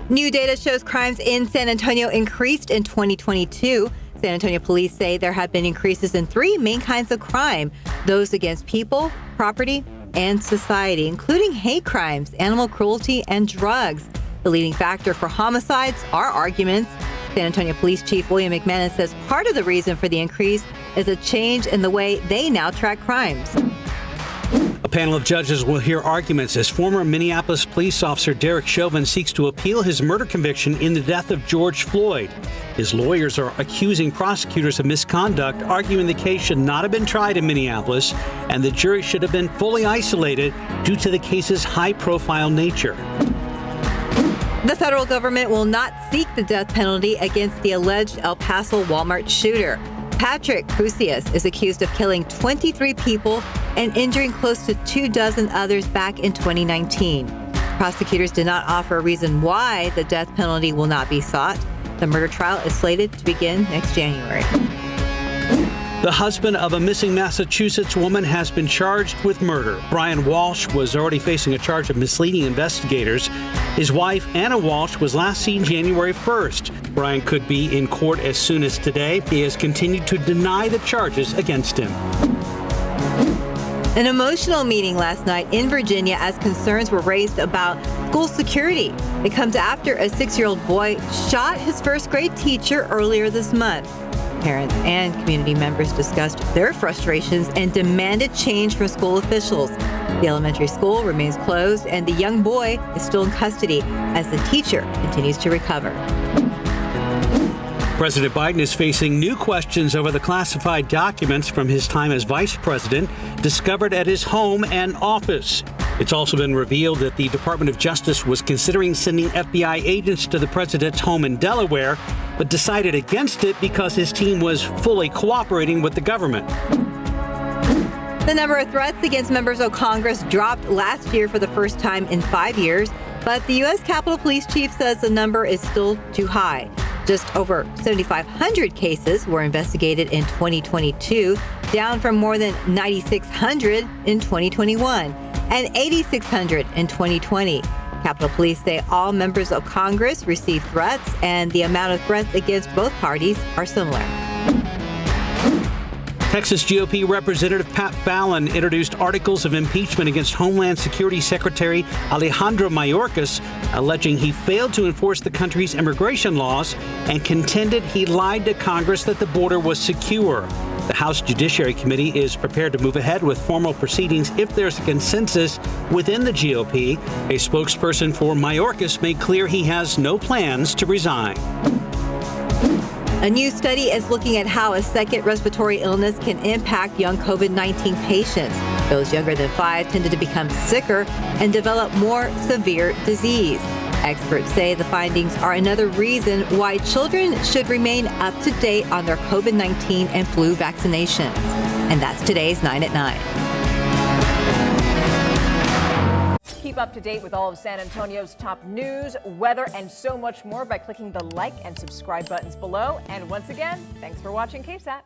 New data shows crimes in San Antonio increased in 2022. San Antonio police say there have been increases in three main kinds of crime: those against people, property, and society, including hate crimes, animal cruelty, and drugs. The leading factor for homicides are arguments. San Antonio Police Chief William McManus says part of the reason for the increase is a change in the way they now track crimes. A panel of judges will hear arguments as former Minneapolis police officer Derek Chauvin seeks to appeal his murder conviction in the death of George Floyd. His lawyers are accusing prosecutors of misconduct, arguing the case should not have been tried in Minneapolis and the jury should have been fully isolated due to the case's high-profile nature. The federal government will not seek the death penalty against the alleged El Paso Walmart shooter. Patrick Crusius is accused of killing 23 people and injuring close to 24 others back in 2019. Prosecutors did not offer a reason why the death penalty will not be sought. The murder trial is slated to begin next January. The husband of a missing Massachusetts woman has been charged with murder. Brian Walsh was already facing a charge of misleading investigators. His wife, Anna Walsh, was last seen January 1st. Brian could be in court as soon as today. He has continued to deny the charges against him. An emotional meeting last night in Virginia as concerns were raised about school security. It comes after a 6-year-old boy shot his first grade teacher earlier this month. Parents and community members discussed their frustrations and demanded change from school officials. The elementary school remains closed and the young boy is still in custody as the teacher continues to recover. President Biden is facing new questions over the classified documents from his time as vice president discovered at his home and office. It's also been revealed that the Department of Justice was considering sending FBI agents to the president's home in Delaware, but decided against it because his team was fully cooperating with the government. The number of threats against members of Congress dropped last year for the first time in 5 years, but the U.S. Capitol Police Chief says the number is still too high. Just over 7,500 cases were investigated in 2022, down from more than 9,600 in 2021 and 8,600 in 2020. Capitol Police say all members of Congress receive threats, and the amount of threats against both parties are similar. Texas GOP Representative Pat Fallon introduced articles of impeachment against Homeland Security Secretary Alejandro Mayorkas, alleging he failed to enforce the country's immigration laws and contended he lied to Congress that the border was secure. The House Judiciary Committee is prepared to move ahead with formal proceedings if there's a consensus within the GOP. A spokesperson for Mayorkas made clear he has no plans to resign. A new study is looking at how a second respiratory illness can impact young COVID-19 patients. Those younger than 5 tended to become sicker and develop more severe disease. Experts say the findings are another reason why children should remain up to date on their COVID-19 and flu vaccinations. And that's today's 9 at 9. Keep up to date with all of San Antonio's top news, weather, and so much more by clicking the like and subscribe buttons below. And once again, thanks for watching KSAT.